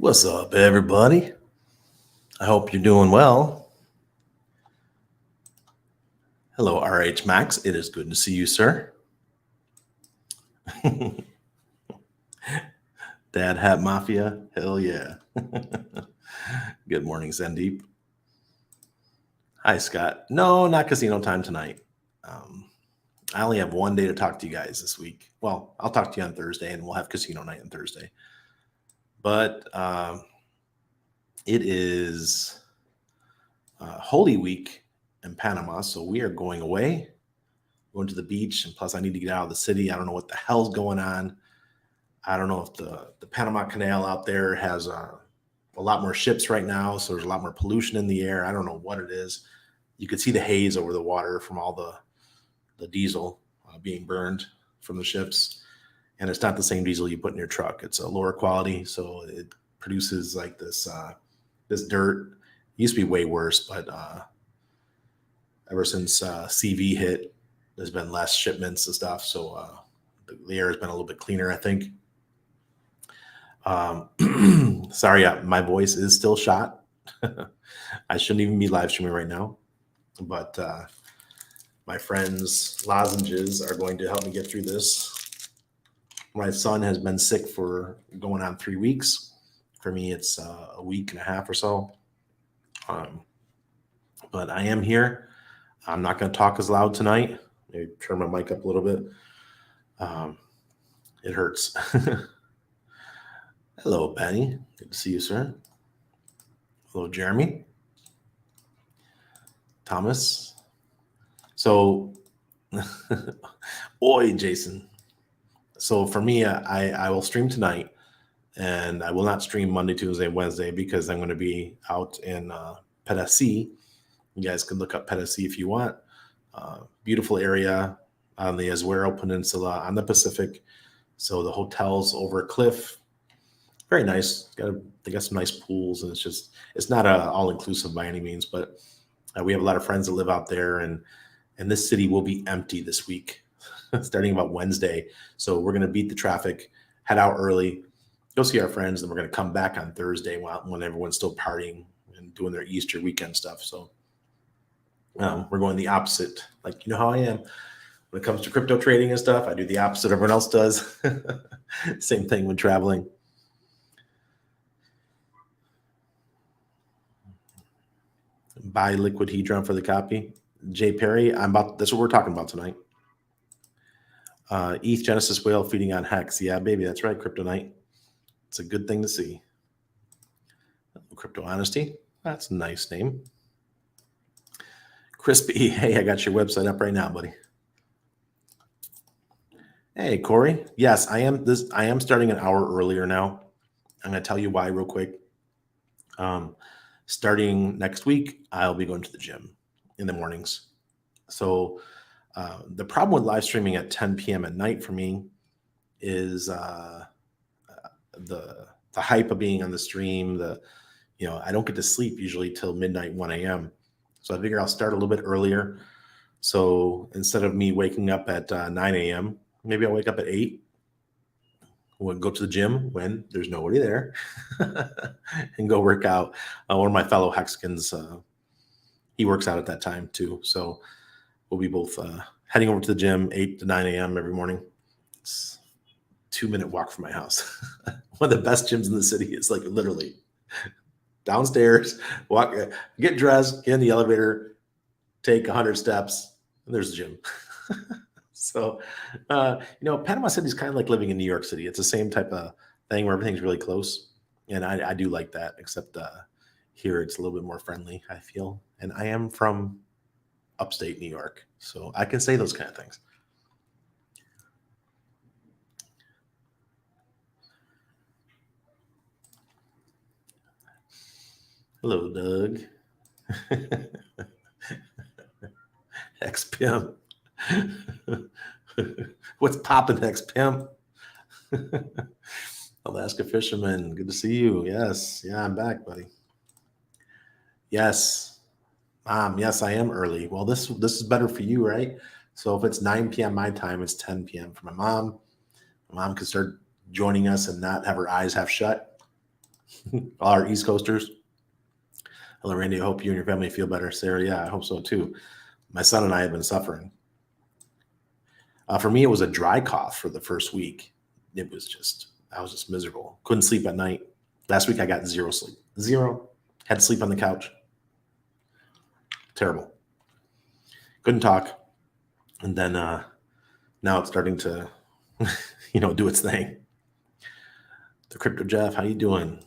What's up, everybody? I hope you're doing well. Hello, RH Max. It is good to see you, sir. Dad Hat Mafia. Hell yeah. Good morning, Sandeep. Hi, Scott. No, not casino time tonight. I only have one day to talk to you guys this week. Well, I'll talk to you on Thursday, and we'll have casino night on Thursday. But it is Holy Week in Panama, so we are going away, going to the beach, and plus I need to get out of the city. I don't know what the hell's going on. I don't know if the Panama Canal out there has a lot more ships right now, so there's a lot more pollution in the air. I don't know what it is. You could see the haze over the water from all the diesel being burned from the ships, and it's not the same diesel you put in your truck. It's a lower quality, so it produces like this dirt. It used to be way worse, but ever since CV hit, there's been less shipments and stuff, so the air has been a little bit cleaner, I think. Sorry, my voice is still shot. I shouldn't even be live streaming right now, but my friend's lozenges are going to help me get through this. My son has been sick for going on 3 weeks. For me, it's a week and a half or so. But I am here. I'm not going to talk as loud tonight. Maybe turn my mic up a little bit. It hurts. Hello, Benny. Good to see you, sir. Hello, Jeremy. Thomas. So, oi, Jason. So for me, I will stream tonight, and I will not stream Monday, Tuesday, Wednesday because I'm going to be out in Pedasi. You guys can look up Pedasi if you want. Beautiful area on the Azuero Peninsula on the Pacific. So the hotel's over a cliff. Very nice. They got some nice pools, and it's not all inclusive by any means, but we have a lot of friends that live out there, and this city will be empty this week, starting about Wednesday. So we're going to beat the traffic, head out early, go see our friends, and we're going to come back on Thursday when everyone's still partying and doing their Easter weekend stuff. So we're going the opposite. Like, you know how I am when it comes to crypto trading and stuff. I do the opposite everyone else does. Same thing when traveling. Buy Liquidhedron for the copy. Jay Perry, that's what we're talking about tonight. ETH Genesis Whale feeding on Hex. Yeah, baby, that's right, Crypto Night. It's a good thing to see. Crypto Honesty, that's a nice name. Crispy, hey, I got your website up right now, buddy. Hey, Corey. Yes, I am starting an hour earlier now. I'm going to tell you why real quick. Starting next week, I'll be going to the gym in the mornings. So the problem with live streaming at 10 p.m. at night for me is the hype of being on the stream. I don't get to sleep usually till midnight, 1 a.m. So I figure I'll start a little bit earlier. So instead of me waking up at 9 a.m., maybe I'll wake up at 8. We'll go to the gym when there's nobody there and go work out. One of my fellow Hexicans, he works out at that time too. So we'll be both heading over to the gym 8 to 9 a.m. every morning. It's a 2-minute walk from my house. One of the best gyms in the city is like literally downstairs, walk, get dressed, get in the elevator, take 100 steps, and there's the gym. So, Panama City is kind of like living in New York City. It's the same type of thing where everything's really close. And I do like that, except here it's a little bit more friendly, I feel. And I am from upstate New York, so I can say those kind of things. Hello, Doug. X-Pimp. What's poppin', X-Pimp? Alaska Fisherman, good to see you. Yes. Yeah, I'm back, buddy. Yes. Mom, yes, I am early. Well, this is better for you, right? So if it's 9 p.m. my time, it's 10 p.m. for my mom. My mom can start joining us and not have her eyes half shut. All our East Coasters. Hello, Randy. I hope you and your family feel better. Sarah, yeah, I hope so too. My son and I have been suffering. For me, it was a dry cough for the first week. I was just miserable. Couldn't sleep at night. Last week, I got zero sleep. Zero. Had to sleep on the couch. Terrible. Couldn't talk. And then now it's starting to, do its thing. The Crypto Jeff, how you doing?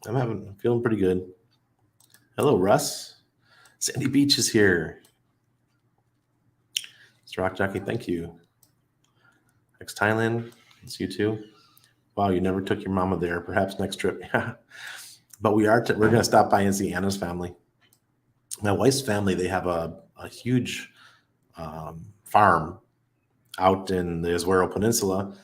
I'm feeling pretty good. Hello, Russ. Sandy Beach is here. Mr. Rock Jockey, thank you. Ex Thailand, it's you too. Wow, you never took your mama there. Perhaps next trip. But we're going to stop by and see Anna's family. My wife's family, they have a huge farm out in the Azuero Peninsula,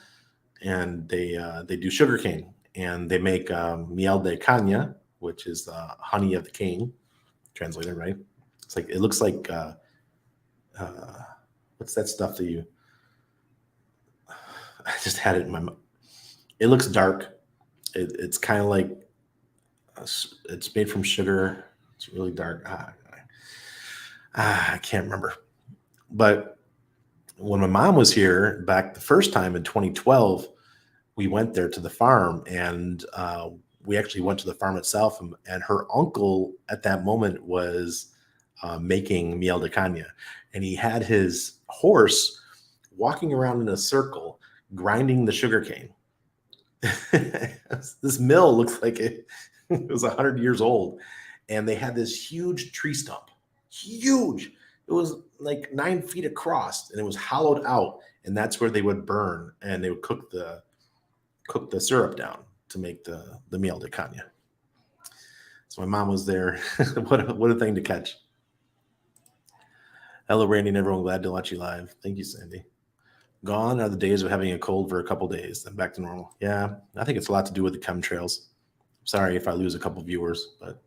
and they do sugarcane, and they make miel de caña, which is the honey of the cane, translated, right? It looks like what's that stuff that you? I just had it in my mouth. It looks dark. It's kind of like it's made from sugar. It's really dark. I can't remember. But when my mom was here back the first time in 2012, we went there to the farm, and we actually went to the farm itself. And her uncle at that moment was making miel de caña, and he had his horse walking around in a circle, grinding the sugarcane. This mill looks like it was 100 years old, and they had this huge tree stump. Huge. It was like 9 feet across, and it was hollowed out, and that's where they would burn, and they would cook the syrup down to make the miel de caña. So my mom was there. What a thing to catch. Hello, Randy and everyone. Glad to watch you live. Thank you, Sandy. Gone are the days of having a cold for a couple days, then back to normal. Yeah, I think it's a lot to do with the chemtrails. Sorry if I lose a couple viewers, but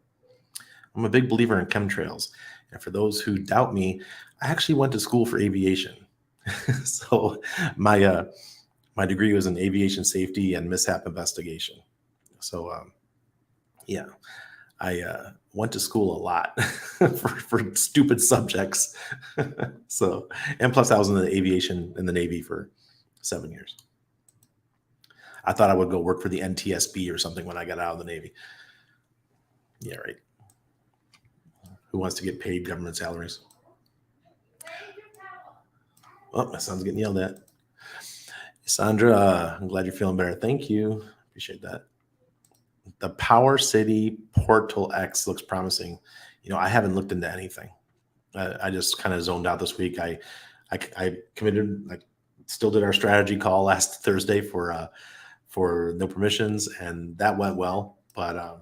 I'm a big believer in chemtrails. And for those who doubt me, I actually went to school for aviation. So my degree was in aviation safety and mishap investigation. So yeah, I went to school a lot for stupid subjects. So, and plus I was in the Navy for 7 years. I thought I would go work for the NTSB or something when I got out of the Navy. Yeah, right. Who wants to get paid government salaries? Oh, my son's getting yelled at. Sandra, I'm glad you're feeling better. Thank you. Appreciate that. The Power City Portal X looks promising. I haven't looked into anything. I just kind of zoned out this week. I committed, still did our strategy call last Thursday for no permissions, and that went well. But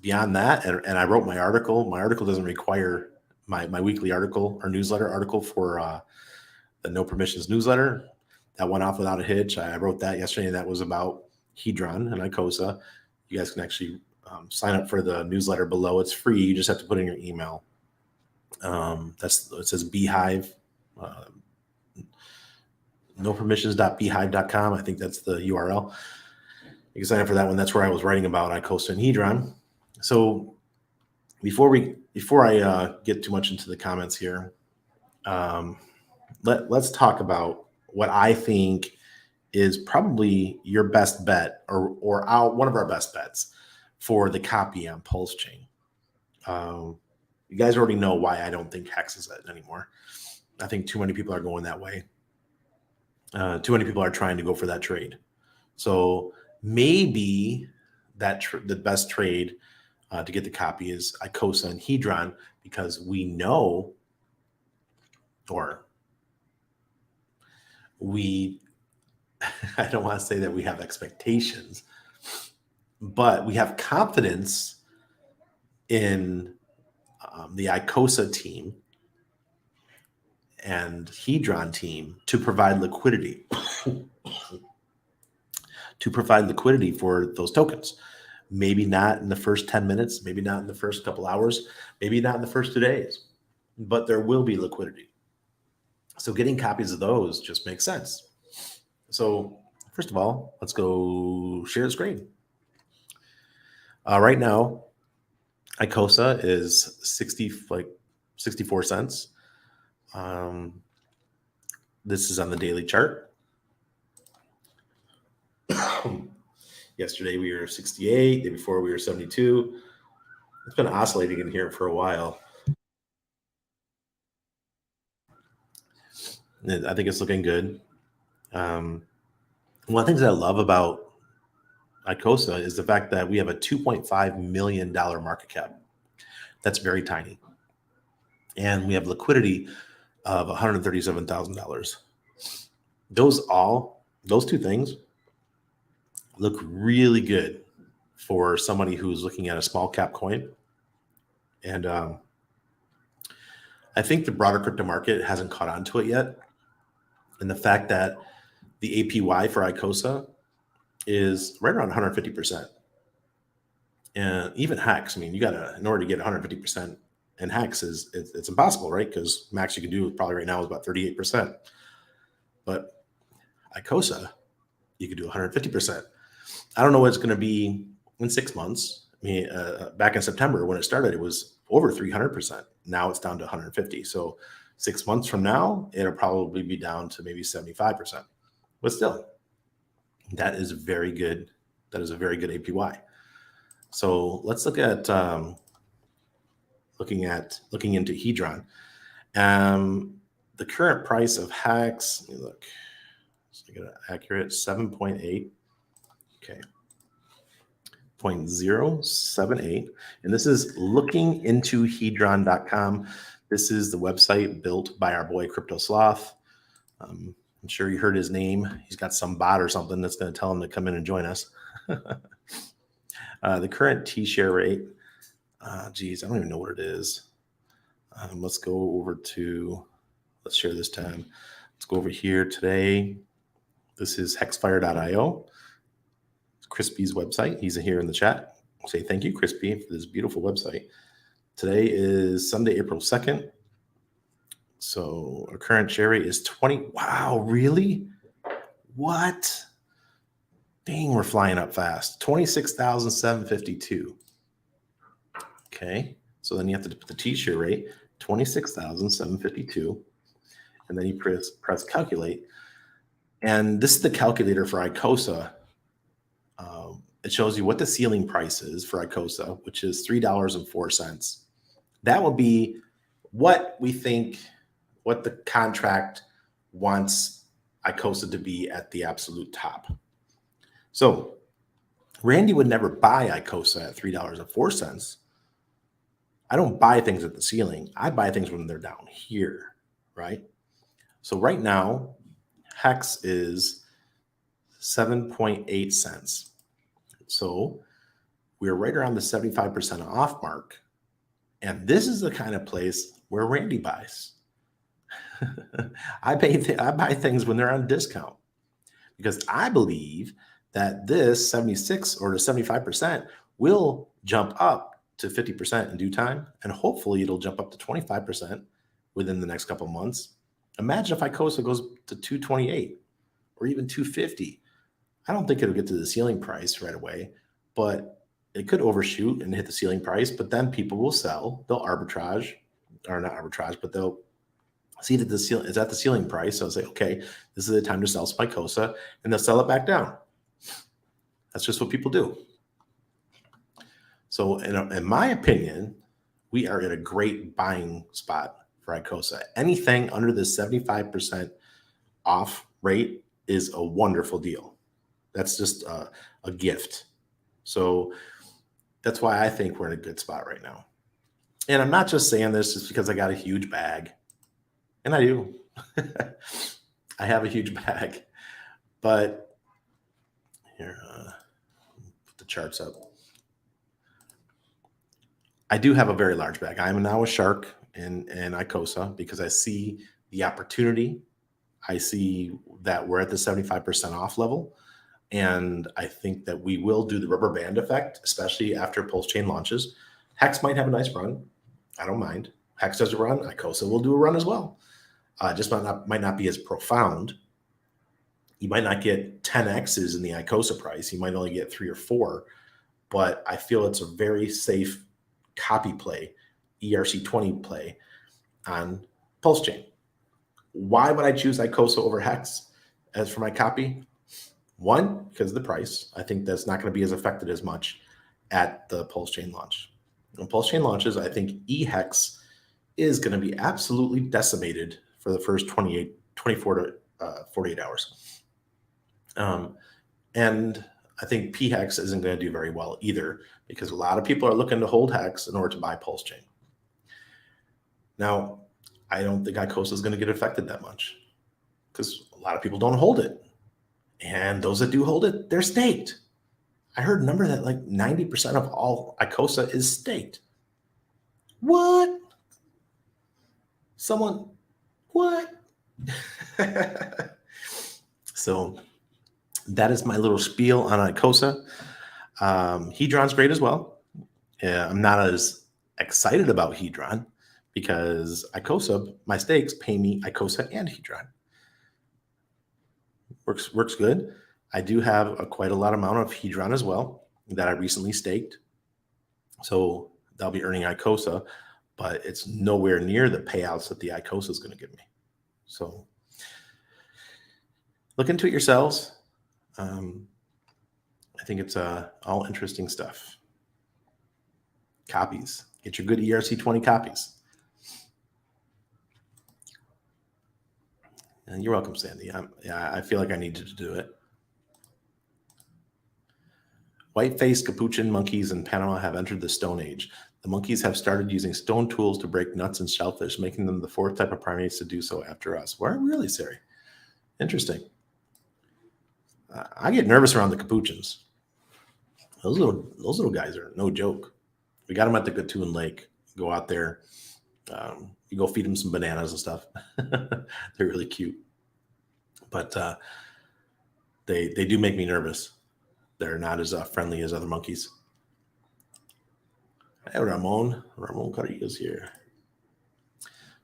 beyond that, and I wrote my article. My article doesn't require my weekly article or newsletter article for the No Permissions newsletter. That went off without a hitch. I wrote that yesterday, and that was about Hedron and Icosa. You guys can actually sign up for the newsletter below. It's free. You just have to put in your email. It says Beehive. nopermissions.beehive.com. I think that's the URL. You can sign up for that one. That's where I was writing about Icosa and Hedron. So before I get too much into the comments here, let's talk about what I think is probably your best bet or one of our best bets for the copy on Pulse Chain. You guys already know why I don't think Hex is it anymore. I think too many people are going that way. Too many people are trying to go for that trade. So maybe the best trade to get the copy is Icosa and Hedron, because we know, I don't want to say that we have expectations, but we have confidence in the Icosa team and Hedron team to provide liquidity for those tokens. Maybe not in the first 10 minutes, maybe not in the first couple hours, maybe not in the first 2 days, but there will be liquidity. So getting copies of those just makes sense. So first of all, let's go share the screen. Right now, Icosa is 64 cents. This is on the daily chart. Yesterday we were 68. The day before we were 72. It's been oscillating in here for a while. I think it's looking good. One of the things I love about Icosa is the fact that we have a $2.5 million market cap. That's very tiny. And we have liquidity of $137,000. Those two things look really good for somebody who's looking at a small cap coin. And I think the broader crypto market hasn't caught on to it yet. And the fact that the APY for Icosa is right around 150%. And even Hex, I mean, in order to get 150%, and Hex it's impossible, right? Because max you can do probably right now is about 38%. But Icosa, you could do 150%. I don't know what it's going to be in 6 months. I mean, back in September when it started, it was over 300%. Now it's down to 150. So 6 months from now, it'll probably be down to maybe 75%. But still, that is very good. That is a very good APY. So let's look at looking into Hedron. The current price of Hex. Let me look. So I get it accurate 7.8. Okay. 0.078. And this is lookingintohedron.com. This is the website built by our boy Crypto Sloth. I'm sure you heard his name. He's got some bot or something that's going to tell him to come in and join us. The current T-share rate, geez, I don't even know what it is. Let's go over to, let's share this time. Let's go over here today. This is hexfire.io. Crispy's website. He's here in the chat. I'll say thank you, Crispy, for this beautiful website. Today is Sunday, April 2nd. So our current share rate is 20. Wow, really? What? Dang, we're flying up fast. 26,752. Okay. So then you have to put the T-share rate, 26,752. And then you press calculate. And this is the calculator for Icosa. It shows you what the ceiling price is for Icosa, which is $3.04. That will be what we think, what the contract wants Icosa to be at the absolute top. So Randy would never buy Icosa at $3.04. I don't buy things at the ceiling. I buy things when they're down here, right? So right now, Hex is 7.8 cents. So we're right around the 75% off mark. And this is the kind of place where Randy buys. I buy things when they're on discount because I believe that this 76 or to 75% will jump up to 50% in due time. And hopefully it'll jump up to 25% within the next couple of months. Imagine if Icosa goes to 228 or even 250. I don't think it'll get to the ceiling price right away, but it could overshoot and hit the ceiling price. But then people will sell. They'll arbitrage, or not arbitrage, but they'll see that the ceiling is at the ceiling price. So I'll say, okay, this is the time to sell Icosa, and they'll sell it back down. That's just what people do. So in my opinion, we are at a great buying spot for Icosa. Anything under the 75% off rate is a wonderful deal. That's just a gift. So that's why I think we're in a good spot right now. And I'm not just saying this just because I got a huge bag. And I do. I have a huge bag. But here, put the charts up. I do have a very large bag. I am now a shark in Icosa because I see the opportunity. I see that we're at the 75% off level. And I think that we will do the rubber band effect, especially after Pulse Chain launches. Hex might have a nice run. I don't mind. Hex does a run. Icosa will do a run as well. Just might not be as profound. You might not get 10Xs in the Icosa price. You might only get 3 or 4. but I feel it's a very safe copy play, ERC20 play on Pulse Chain. Why would I choose Icosa over Hex as for my copy? One, because of the price. I think that's not going to be as affected as much at the Pulse Chain launch. When Pulse Chain launches, I think eHex is going to be absolutely decimated for the first 24 to 48 hours. And I think pHex isn't going to do very well either, because a lot of people are looking to hold Hex in order to buy Pulse Chain. Now, I don't think Icosa is going to get affected that much, because a lot of people don't hold it. And those that do hold it, they're staked. I heard a number that like 90% of all Icosa is staked. What? Someone, what? So that is my little spiel on Icosa. Hedron's great as well. I'm not as excited about Hedron because Icosa, my stakes pay me Icosa and Hedron. Works good. I do have quite a lot amount of Hedron as well that I recently staked. So that'll be earning Icosa, but it's nowhere near the payouts that the Icosa is going to give me. So look into it yourselves. I think it's all interesting stuff. Copies. Get your good ERC20 copies. And you're welcome, Sandy. I feel like I needed to do it. White-faced capuchin monkeys in Panama have entered the Stone Age. The monkeys have started using stone tools to break nuts and shellfish, making them the fourth type of primates to do so after us. Well, really, Sari? Interesting. I get nervous around the capuchins. Those little guys are no joke. We got them at the Gatun Lake. Go out there. You go feed them some bananas and stuff. They're really cute. But they do make me nervous. They're not as friendly as other monkeys. Hey, Ramon Carrillo's here.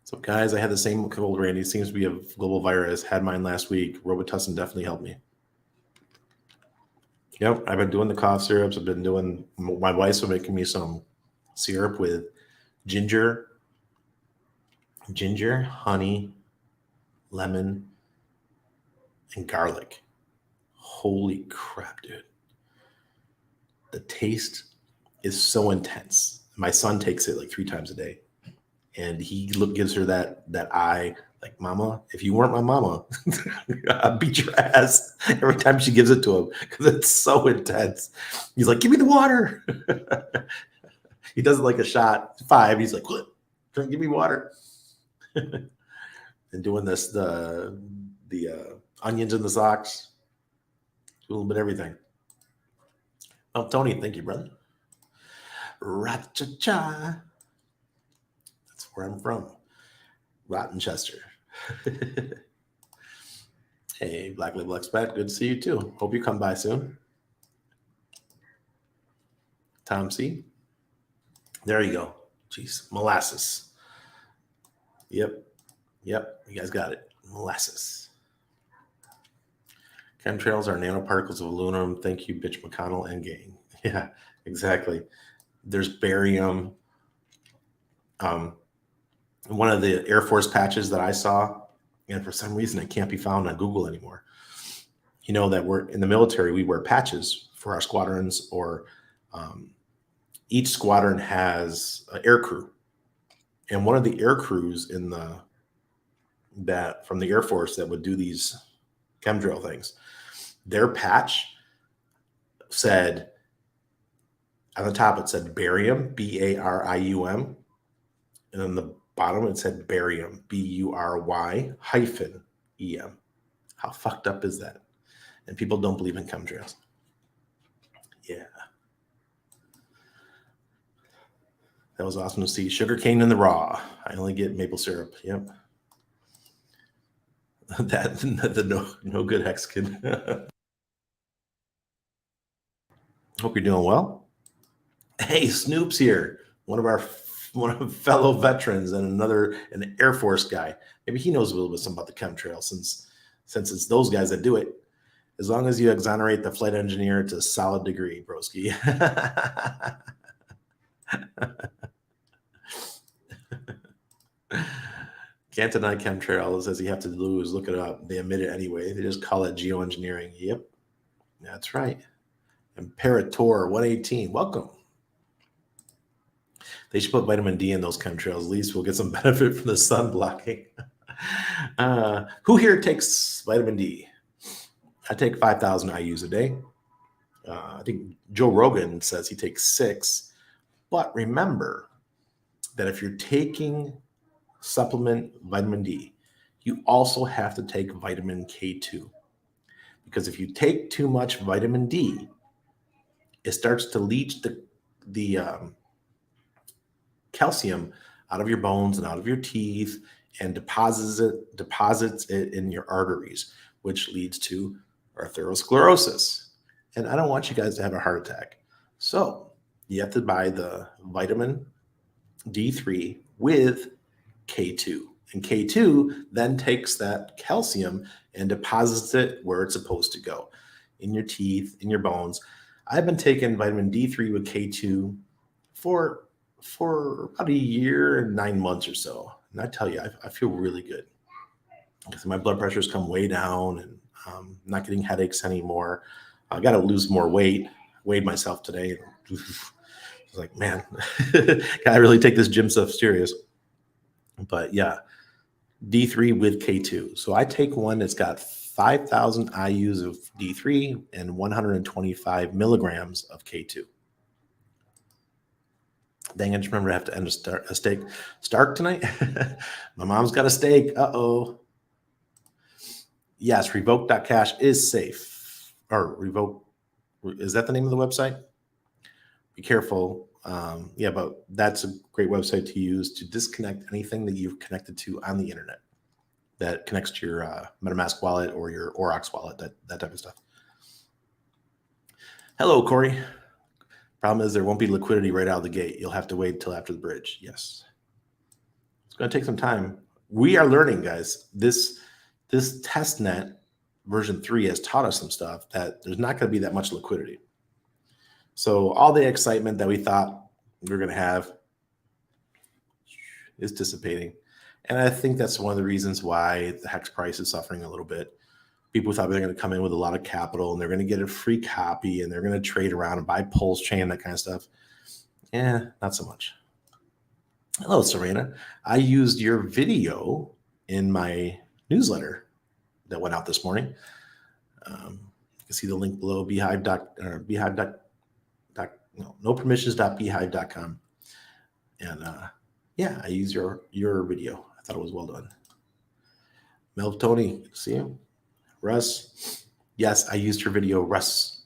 So, guys, I had the same cold, Randy. Seems to be a global virus. Had mine last week. Robitussin definitely helped me. Yep, I've been doing the cough syrups. I've been doing, my wife's been making me some syrup with ginger, honey, lemon, and garlic. Holy crap, dude. The taste is so intense. My son takes it like 3 times a day. And he gives her that eye, like, Mama, if you weren't my mama, I'd beat your ass every time she gives it to him, because it's so intense. He's like, give me the water. He does it like a shot. 5. He's like, what? Give me water. And doing this, the onions in the socks, a little bit of everything. Oh, Tony, thank you, brother. Ra-cha-cha. That's where I'm from. Rottenchester. Hey, Black Label Expat, good to see you too. Hope you come by soon. Tom C. There you go. Jeez, molasses. Yep. You guys got it. Molasses. Chemtrails are nanoparticles of aluminum. Thank you, Bitch McConnell and gang. Yeah, exactly. There's barium. One of the Air Force patches that I saw, and for some reason it can't be found on Google anymore. You know that we're in the military, we wear patches for our squadrons, or each squadron has an air crew. And one of the air crews from the Air Force that would do these chemtrail things, their patch said, on the top it said barium, B-A-R-I-U-M, and on the bottom it said barium, B-U-R-Y-E-M. How fucked up is that? And people don't believe in chemtrails. Yeah. That was awesome to see. Sugarcane in the raw. I only get maple syrup. Yep. The no good hex kid. Hope you're doing well. Hey, Snoop's here. One of fellow veterans and an Air Force guy. Maybe he knows a little bit something about the chemtrail, since it's those guys that do it. As long as you exonerate the flight engineer to a solid degree, broski. Can't deny chemtrails, as you have to lose. Look it up. They admit it anyway. They just call it geoengineering. Yep, that's right. Imperator 118, welcome. They should put vitamin D in those chemtrails. At least we'll get some benefit from the sun blocking. Who here takes vitamin D? I take 5,000 IUs a day. I think Joe Rogan says he takes 6. But remember that if you're taking supplement vitamin D, you also have to take vitamin K2. Because if you take too much vitamin D, it starts to leach the calcium out of your bones and out of your teeth and deposits it in your arteries, which leads to atherosclerosis. And I don't want you guys to have a heart attack. So you have to buy the vitamin D3 with K2. And K2 then takes that calcium and deposits it where it's supposed to go, in your teeth, in your bones. I've been taking vitamin D3 with K2 for about a year and 9 months or so. And I tell you, I feel really good because my blood pressure's come way down and I'm not getting headaches anymore. I got to lose more weight. Weighed myself today. I was like, man, can I really take this gym stuff serious? But yeah, D3 with K2. So I take one that's got 5,000 IUs of D3 and 125 milligrams of K2. Dang, I just remember I have to end a steak Stark tonight. My mom's got a steak. Uh-oh. Yes, revoke.cash is safe. Or revoke, is that the name of the website? Be careful. Yeah, but that's a great website to use to disconnect anything that you've connected to on the internet that connects to your MetaMask wallet or your Aurochs wallet, that type of stuff. Hello, Corey. Problem is there won't be liquidity right out of the gate. You'll have to wait until after the bridge. Yes. It's going to take some time. We are learning, guys. This testnet version 3 has taught us some stuff that there's not going to be that much liquidity. So all the excitement that we thought we were going to have is dissipating. And I think that's one of the reasons why the Hex price is suffering a little bit. People thought they're going to come in with a lot of capital and they're going to get a free copy and they're going to trade around and buy Pulse Chain, that kind of stuff. Yeah, not so much. Hello, Serena. I used your video in my newsletter that went out this morning. You can see the link below, nopermissions.beehive.com. And yeah, I used your video. I thought it was well done. Mel Tony, see you. Russ, yes, I used your video, Russ.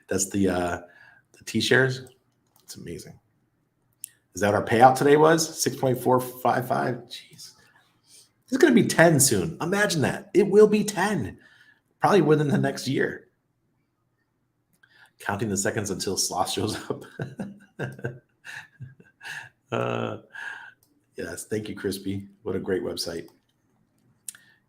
That's the T-shares. It's amazing. Is that what our payout today was? 6.455. Jeez. It's going to be 10 soon. Imagine that. It will be 10, probably within the next year. Counting the seconds until Sloth shows up. Yes, thank you, Crispy. What a great website.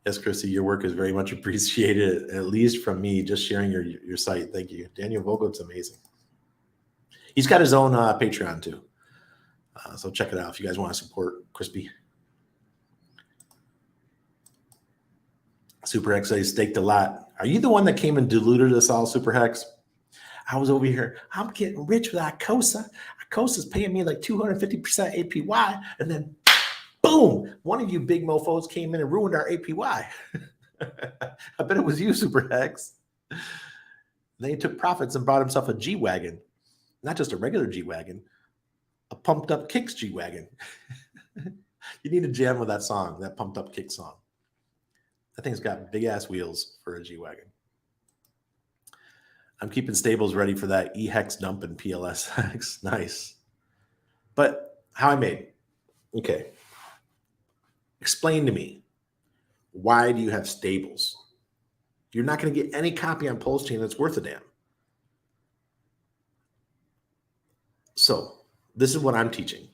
Yes, Christy, your work is very much appreciated, at least from me, just sharing your site. Thank you. Daniel Vogel's amazing. He's got his own Patreon too. So check it out if you guys want to support Crispy. Super Hex says staked a lot. Are you the one that came and diluted us all, Super Hex? I was over here. I'm getting rich with Icosa. Icosa's paying me like 250% APY. And then boom, one of you big mofos came in and ruined our APY. I bet it was you, Super Hex. Then he took profits and bought himself a G-Wagon. Not just a regular G-Wagon, a pumped up kicks G-Wagon. You need to jam with that song, that pumped up kick song. That thing's got big ass wheels for a G-Wagon. I'm keeping stables ready for that E-Hex dump and PLS-Hex. Nice. But how I made. Okay. Explain to me, why do you have stables? You're not going to get any copy on Pulse Chain that's worth a damn. So this is what I'm teaching.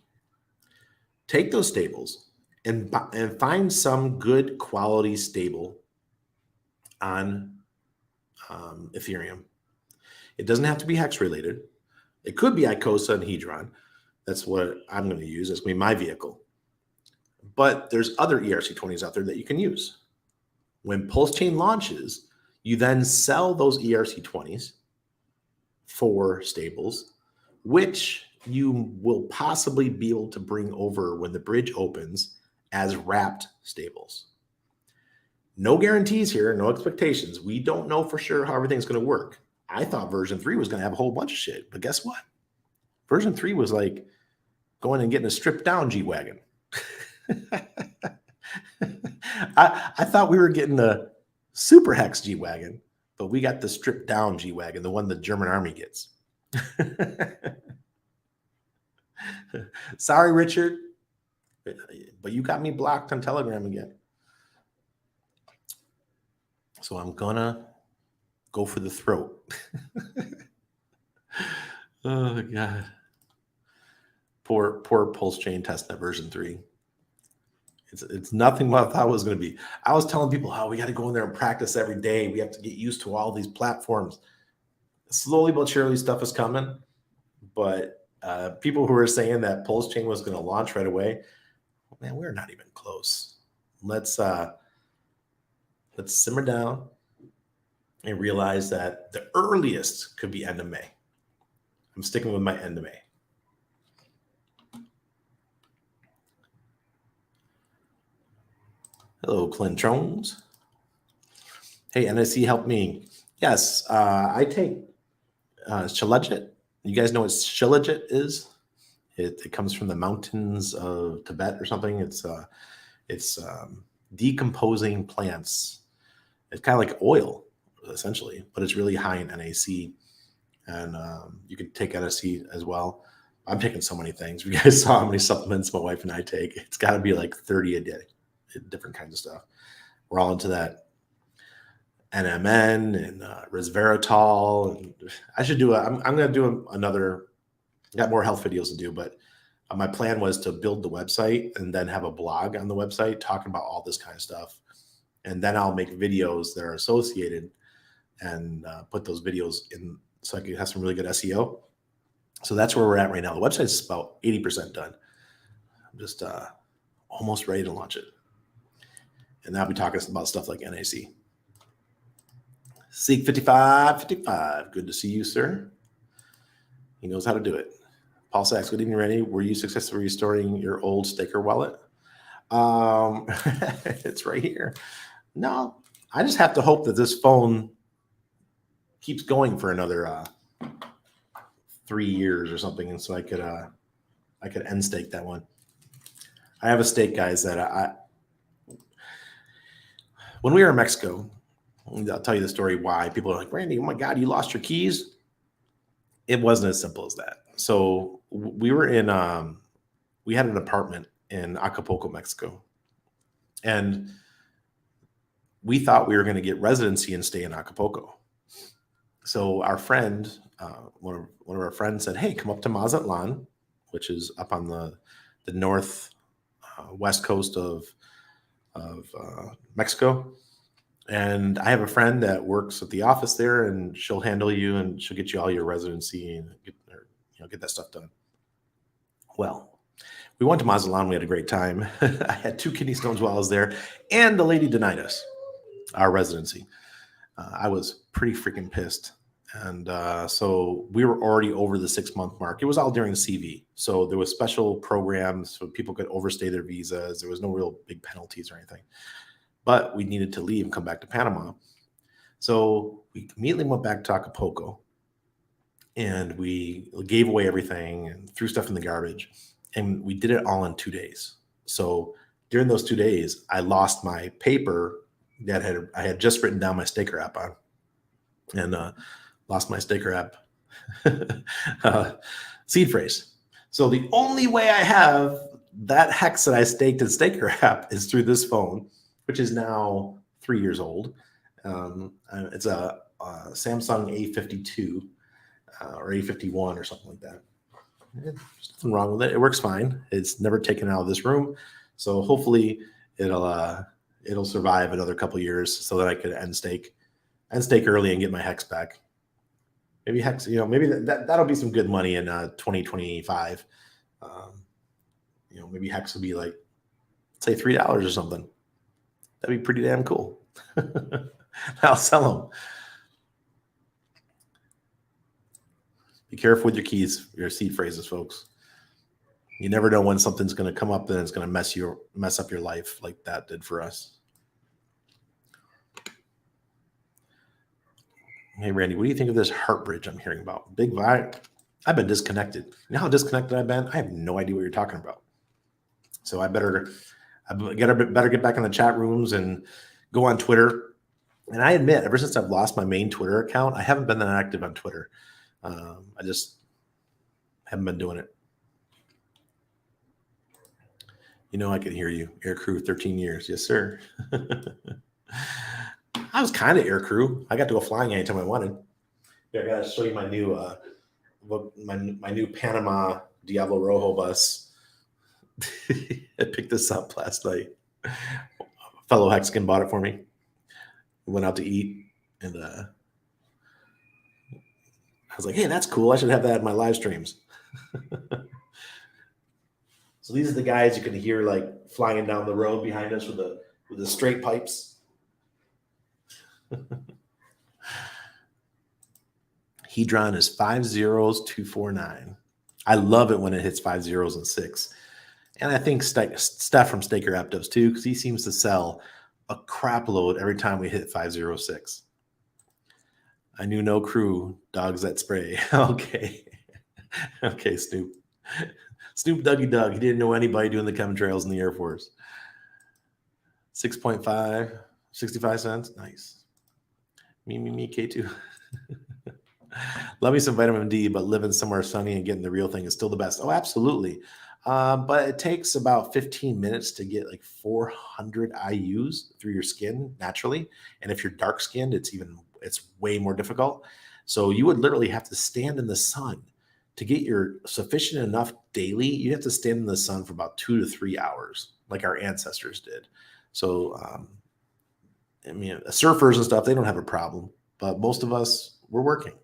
Take those stables and find some good quality stable on Ethereum. It doesn't have to be hex related. It could be Icosahedron. That's what I'm going to use. That's going to be my vehicle. But there's other ERC20s out there that you can use. When Pulse Chain launches, you then sell those ERC20s for stables, which you will possibly be able to bring over when the bridge opens as wrapped stables. No guarantees here, no expectations. We don't know for sure how everything's going to work. I thought version 3 was going to have a whole bunch of shit, but guess what? Version 3 was like going and getting a stripped down G-Wagon. I thought we were getting the super hex G-Wagon, but we got the stripped down G-Wagon, the one the German army gets. Sorry, Richard, but you got me blocked on Telegram again. So I'm gonna go for the throat. Oh God. Poor Pulse Chain testnet version 3. It's nothing what I thought it was going to be. I was telling people, oh, we got to go in there and practice every day. We have to get used to all these platforms. Slowly but surely stuff is coming. But people who are saying that Pulse Chain was going to launch right away, man, we're not even close. Let's simmer down and realize that the earliest could be end of May. I'm sticking with my end of May. Hello, Clint Jones. Hey, NSC, help me. Yes, I take Shilajit. You guys know what Shilajit is? It comes from the mountains of Tibet or something. It's decomposing plants. It's kind of like oil, essentially, but it's really high in NAC. And you can take NSC as well. I'm taking so many things. You guys saw how many supplements my wife and I take. It's got to be like 30 a day. Different kinds of stuff. We're all into that NMN and resveratrol. And I should do I'm going to do another. Got more health videos to do, but my plan was to build the website and then have a blog on the website talking about all this kind of stuff, and then I'll make videos that are associated and put those videos in so I can have some really good SEO. So that's where we're at right now. The website's about 80% done. I'm just almost ready to launch it. And I'll be talking about stuff like NAC. Seek 5555. Good to see you, sir. He knows how to do it. Paul Sachs, good evening, Randy. Were you successfully restoring your old Staker wallet? It's right here. No, I just have to hope that this phone keeps going for another 3 years or something, and so I could end stake that one. I have a stake, guys, that when we were in Mexico, I'll tell you the story why people are like, Randy, oh my God, you lost your keys. It wasn't as simple as that. So we were in, we had an apartment in Acapulco, Mexico. And we thought we were going to get residency and stay in Acapulco. So our friend, one of our friends said, hey, come up to Mazatlan, which is up on the north west coast of Mexico. And I have a friend that works at the office there, and she'll handle you and she'll get you all your residency and get that stuff done. Well, we went to Mazatlan. We had a great time. I had 2 kidney stones while I was there, and the lady denied us our residency. I was pretty freaking pissed. And so we were already over the 6-month mark. It was all during the CV. So there was special programs so people could overstay their visas. There was no real big penalties or anything. But we needed to leave and come back to Panama. So we immediately went back to Acapulco. And we gave away everything and threw stuff in the garbage. And we did it all in 2 days. So during those 2 days, I lost my paper that I had just written down my Staker app on. And lost my Staker app seed phrase. So the only way I have that hex that I staked in Staker app is through this phone, which is now 3 years old. It's a Samsung A52 or A51 or something like that. There's nothing wrong with it. It works fine. It's never taken out of this room. So hopefully it'll it'll survive another couple years so that I could end stake early and get my hex back. Maybe hex, maybe that'll be some good money in 2025. Maybe hex will be like, say $3 or something. That'd be pretty damn cool. I'll sell them. Be careful with your keys, your seed phrases, folks. You never know when something's going to come up and it's going to mess up your life like that did for us. Hey, Randy, what do you think of this heart bridge I'm hearing about? Big vibe. I've been disconnected. You know how disconnected I've been? I have no idea what you're talking about. So I better get back in the chat rooms and go on Twitter. And I admit, ever since I've lost my main Twitter account, I haven't been that active on Twitter. I just haven't been doing it. I can hear you. Air crew, 13 years. Yes, sir. I was kind of air crew. I got to go flying anytime I wanted. Here, I got to show you my new my new Panama Diablo Rojo bus. I picked this up last night. A fellow Hexagon bought it for me. We went out to eat, and I was like, hey, that's cool. I should have that in my live streams. So these are the guys you can hear like flying down the road behind us with the straight pipes. Hedron is 5 zeros, 249. I love it when it hits 5 zeros and 6. And I think Steph from Staker App does too, because he seems to sell a crap load every time we hit 506. I knew no crew, dogs that spray. Okay. Okay, Snoop. Snoop Dougie Doug. He didn't know anybody doing the chemtrails in the Air Force. 6.5, 65 cents. Nice. Me, K2. Love me some vitamin D, but living somewhere sunny and getting the real thing is still the best. Oh, absolutely. But it takes about 15 minutes to get like 400 IUs through your skin naturally. And if you're dark skinned, it's way more difficult. So you would literally have to stand in the sun to get your sufficient enough daily. You have to stand in the sun for about 2 to 3 hours, like our ancestors did. So, surfers and stuff, they don't have a problem, but most of us, we're working.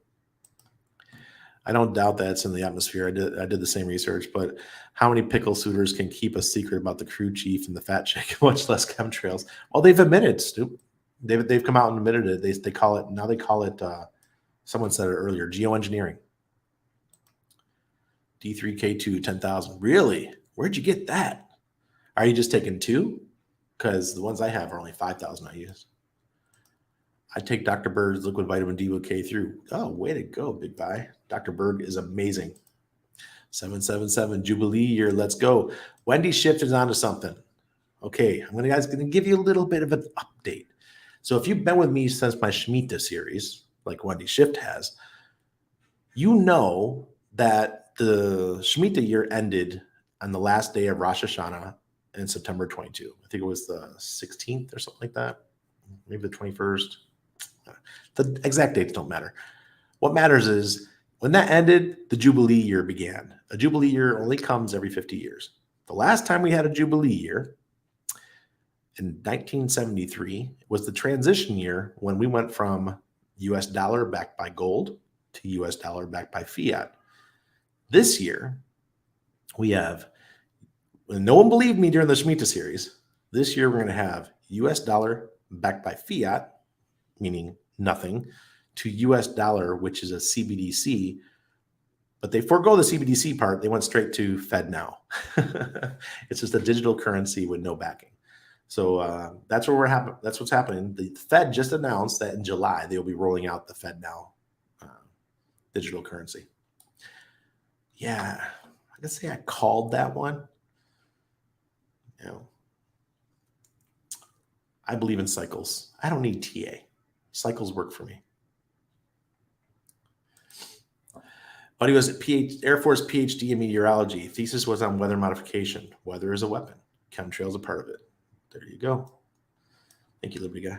I don't doubt that it's in the atmosphere. I did the same research, but how many pickle suitors can keep a secret about the crew chief and the fat chick, much less chemtrails? Well, they've admitted, Stu. They've come out and admitted it. They call it, someone said it earlier, geoengineering. D3K2, 10,000. Really? Where'd you get that? Are you just taking 2? Because the ones I have are only 5,000 I use. I take Dr. Berg's liquid vitamin D with K3. Oh, way to go, big guy. Dr. Berg is amazing. 777 Jubilee year. Let's go. Wendy shifted onto something. Okay, I'm going to give you a little bit of an update. So if you've been with me since my Shemitah series, like Wendy Shift has, you know that the Shemitah year ended on the last day of Rosh Hashanah in September 22. I think it was the 16th or something like that. Maybe the 21st. The exact dates don't matter. What matters is when that ended, the Jubilee year began. A Jubilee year only comes every 50 years. The last time we had a Jubilee year in 1973 was the transition year when we went from US dollar backed by gold to US dollar backed by fiat. This year, we have, no one believed me during the Shemitah series, this year we're going to have US dollar backed by fiat, meaning nothing, to US dollar, which is a CBDC, but they forego the CBDC part. They went straight to Fed now. It's just a digital currency with no backing. So that's what's happening. The Fed just announced that in July, they'll be rolling out the Fed now digital currency. Yeah, I can say I called that one. I believe in cycles. I don't need TA. Cycles work for me. But he was Air Force PhD in meteorology. Thesis was on weather modification. Weather is a weapon. Chemtrails a part of it. There you go. Thank you, Liberty Guy.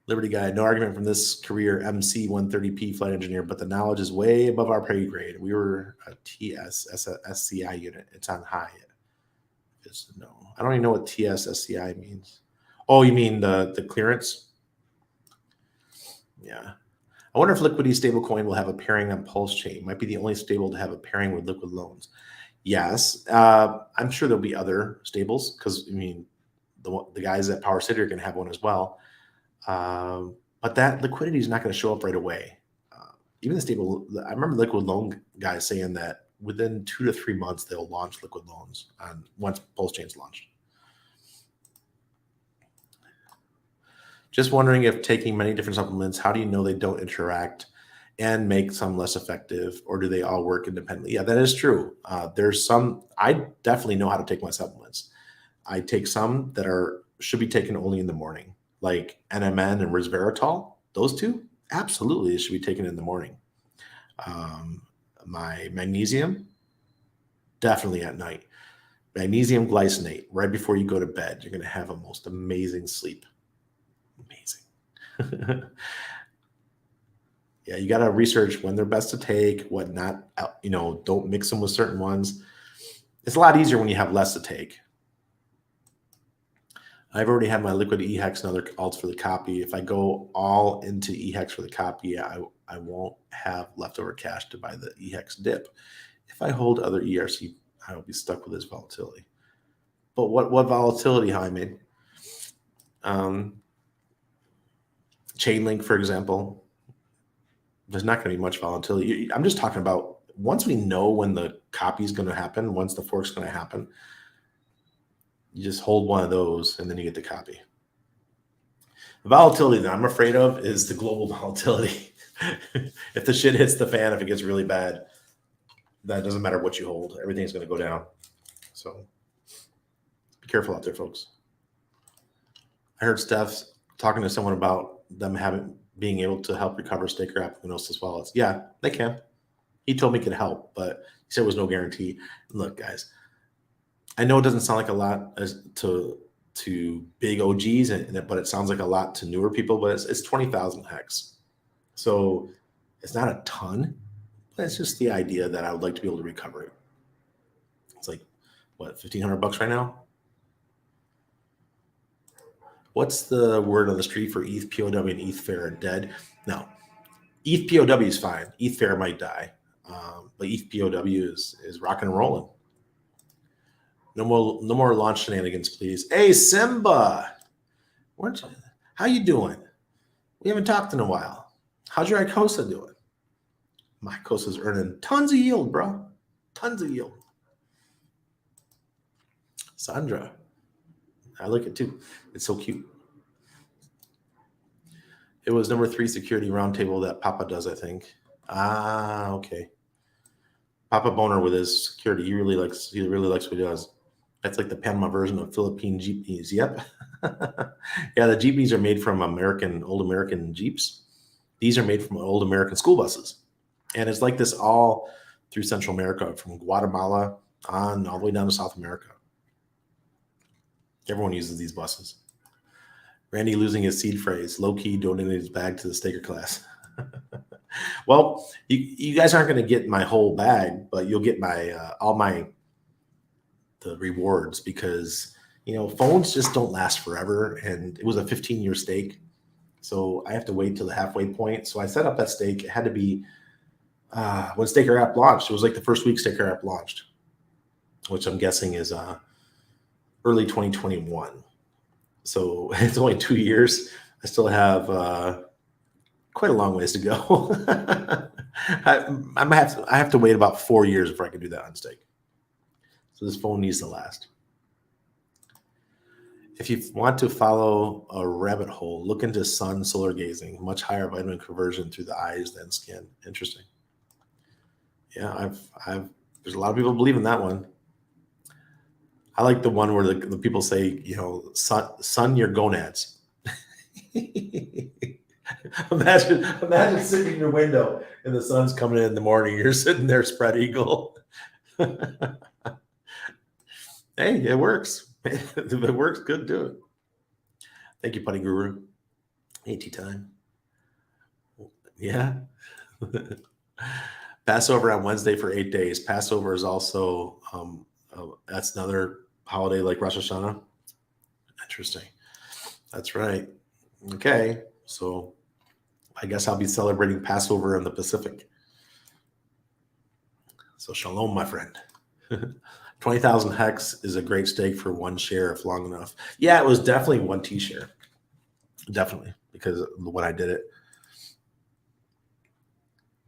Liberty Guy, no argument from this career MC-130P flight engineer, but the knowledge is way above our pay grade. We were a SCI unit. It's on high. No, I don't even know what TS SCI means. Oh, you mean the clearance? Yeah. I wonder if Liquidity stablecoin will have a pairing on Pulse Chain. Might be the only stable to have a pairing with liquid loans. Yes. I'm sure there'll be other stables because, I mean, the guys at Power City are going to have one as well. But that liquidity is not going to show up right away. Even the stable, I remember liquid loan guys saying that within 2 to 3 months, they'll launch liquid loans once Pulse Chain's launched. Just wondering if taking many different supplements, how do you know they don't interact and make some less effective, or do they all work independently? Yeah, that is true. There's some, I definitely know how to take my supplements. I take some that should be taken only in the morning, like NMN and resveratrol. Those two, absolutely, should be taken in the morning. My magnesium, definitely at night. Magnesium glycinate, right before you go to bed, you're going to have a most amazing sleep. Amazing. Yeah, you got to research when they're best to take, what not, don't mix them with certain ones. It's a lot easier when you have less to take. I've already had my liquid EHEX and other alts for the copy. If I go all into EHEX for the copy, I won't have leftover cash to buy the EHEX dip. If I hold other ERC, I will be stuck with this volatility. But what volatility, Jaime? Chainlink, for example, there's not going to be much volatility. I'm just talking about once we know when the copy is going to happen, once the fork's going to happen, you just hold one of those and then you get the copy. The volatility that I'm afraid of is the global volatility. If the shit hits the fan, if it gets really bad, that doesn't matter what you hold. Everything's going to go down. So be careful out there, folks. I heard Steph's talking to someone about them being able to help recover staker Apognosis wallets. Yeah, they can. He told me it could help, but he said it was no guarantee. Look, guys, I know it doesn't sound like a lot to big OGs, but it sounds like a lot to newer people. But it's 20,000 hex, so it's not a ton. But it's just the idea that I would like to be able to recover it. It's like what, $1,500 right now? What's the word on the street for ETH POW and ETH Fair? Dead? No, ETH POW is fine. ETH Fair might die, but ETH POW is rocking and rolling. No more launch shenanigans, please. Hey, Simba, how you doing? We haven't talked in a while. How's your Icosa doing? My Icosa's earning tons of yield, bro. Tons of yield. Sandra, I like it too. It's so cute. It was number 3 security roundtable that Papa does, I think. Okay. Papa Boner with his security. He really likes what he does. That's like the Panama version of Philippine jeepneys. Yep. Yeah, the jeepneys are made from old American Jeeps. These are made from old American school buses. And it's like this all through Central America, from Guatemala on all the way down to South America. Everyone uses these buses. Randy losing his seed phrase, low-key donated his bag to the staker class. Well, you guys aren't going to get my whole bag, but you'll get the rewards, because phones just don't last forever, and it was a 15-year stake, so I have to wait till the halfway point. So I set up that stake. It had to be when Staker app launched. It was like the first week Staker app launched, which I'm guessing is early 2021. So it's only 2 years. I still have quite a long ways to go. I have to wait about 4 years before I can do that on stake. So this phone needs to last. If you want to follow a rabbit hole, look into sun solar gazing. Much higher vitamin conversion through the eyes than skin. Interesting. Yeah, there's a lot of people believe in that one. I like the one where the people say, sun your gonads. Imagine sitting in your window and the sun's coming in the morning. You're sitting there spread eagle. Hey, it works. If it works, good, do it. Thank you, Putty Guru. AT time. Yeah. Passover on Wednesday for 8 days. Passover is also, that's another holiday like Rosh Hashanah. Interesting. That's right. Okay, so I guess I'll be celebrating Passover in the Pacific. So shalom, my friend. 20,000 hex is a great stake for one share if long enough. Yeah, it was definitely one T share. Definitely, because when I did it.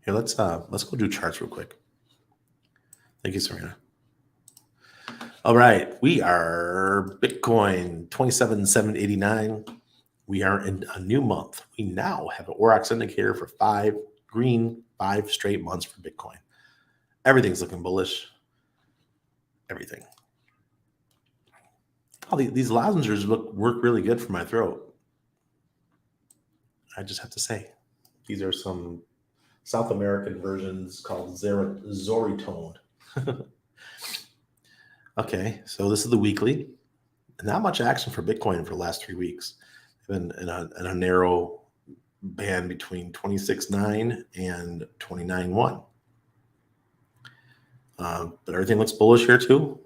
Here, let's go do charts real quick. Thank you, Serena. All right, we are Bitcoin 27,789. We are in a new month. We now have an Aurochs indicator for 5 straight months for Bitcoin. Everything's looking bullish. Everything. Oh, these lozengers work really good for my throat. I just have to say, these are some South American versions called Zoritone. Okay, so this is the weekly. Not much action for Bitcoin for the last 3 weeks. Been in a narrow band between 26.9 and 29.1. But everything looks bullish here too.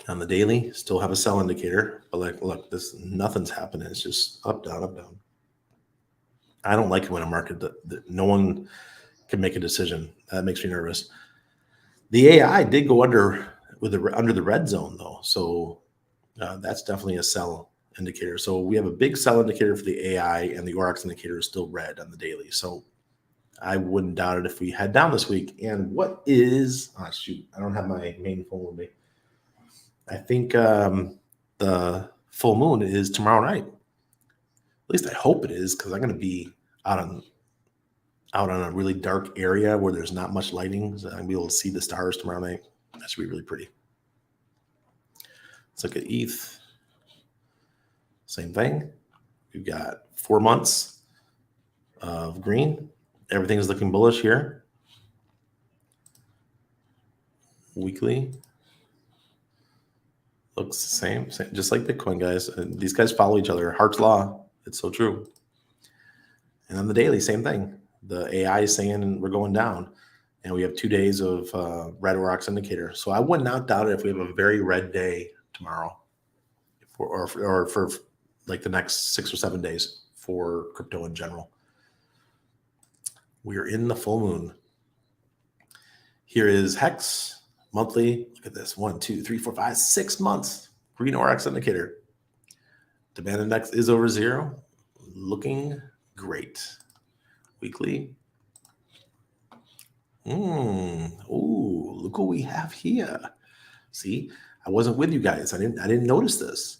On the daily, still have a sell indicator, but like, look, nothing's happening. It's just up, down, up, down. I don't like it when a market that no one can make a decision. That makes me nervous. The AI did go under the red zone though, so that's definitely a sell indicator. So we have a big sell indicator for the AI, and the Aurochs indicator is still red on the daily. So I wouldn't doubt it if we head down this week. And what is? Oh shoot, I don't have my main phone with me. I think the full moon is tomorrow night. At least I hope it is, because I'm going to be out on a really dark area where there's not much lighting. So I'm going to be able to see the stars tomorrow night. That should be really pretty. Let's look at ETH. Same thing. We've got 4 months of green. Everything is looking bullish here. Weekly. Looks the same, just like Bitcoin, guys. And these guys follow each other. Hart's law. It's so true. And on the daily, same thing. The AI is saying we're going down, and we have 2 days of red Aurochs indicator. So I would not doubt it if we have a very red day tomorrow, or for like the next 6 or 7 days for crypto in general. We are in the full moon. Here is Hex monthly. Look at this: 1, 2, 3, 4, 5, 6 months. Green Aurochs indicator. Demand index is over 0. Looking great. Weekly. Ooh, look what we have here. See, I wasn't with you guys. I didn't notice this.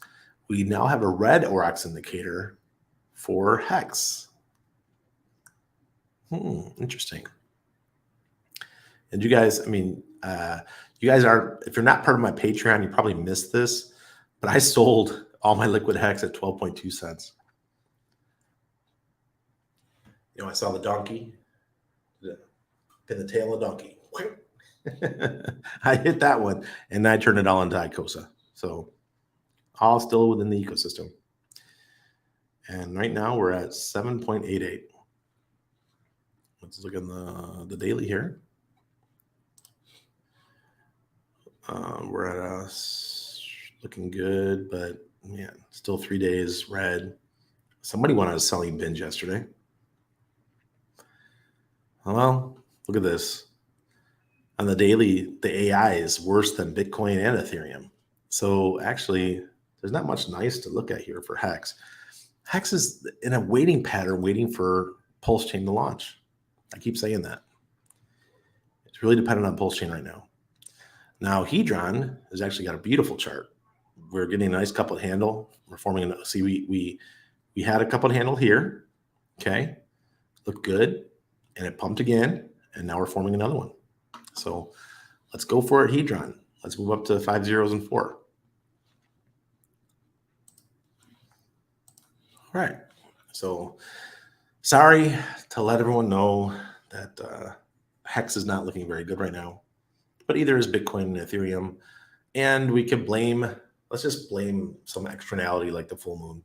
We now have a red Aurochs indicator for Hex. Interesting. And you guys, you guys are, if you're not part of my Patreon, you probably missed this, but I sold all my liquid Hex at 12.2 cents. I saw the donkey, pin the tail of the donkey. I hit that one, and I turned it all into Icosa. So all still within the ecosystem. And right now we're at 7.88. Let's look at the daily here. We're at looking good, but man, still 3 days red. Somebody went on a selling binge yesterday. Well, look at this. On the daily, the AI is worse than Bitcoin and Ethereum. So actually, there's not much nice to look at here for Hex. Hex is in a waiting pattern, waiting for Pulse Chain to launch. I keep saying that. It's really dependent on Pulse Chain right now. Now, Hedron has actually got a beautiful chart. We're getting a nice coupled handle. We're forming see, we had a coupled handle here. Okay. Looked good. And it pumped again. And now we're forming another one. So let's go for it, Hedron. Let's move up to 5 zeros and 4. All right. So sorry to let everyone know that Hex is not looking very good right now, but either is Bitcoin and Ethereum. And we can let's just blame some externality like the full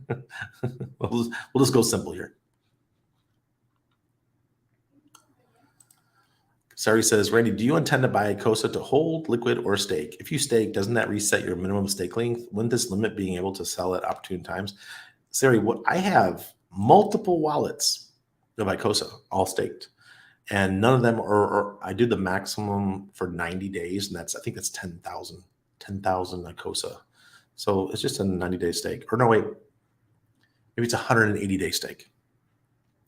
moon. We'll just go simple here. Sari says, Randy, do you intend to buy Icosa to hold, liquid, or stake? If you stake, doesn't that reset your minimum stake length? Wouldn't this limit being able to sell at opportune times? Sari, what I have multiple wallets of Icosa, all staked. And none of them are I do the maximum for 90 days, and I think that's 10,000 Icosa. So it's just a 90-day stake. Or no, wait, maybe it's a 180-day stake.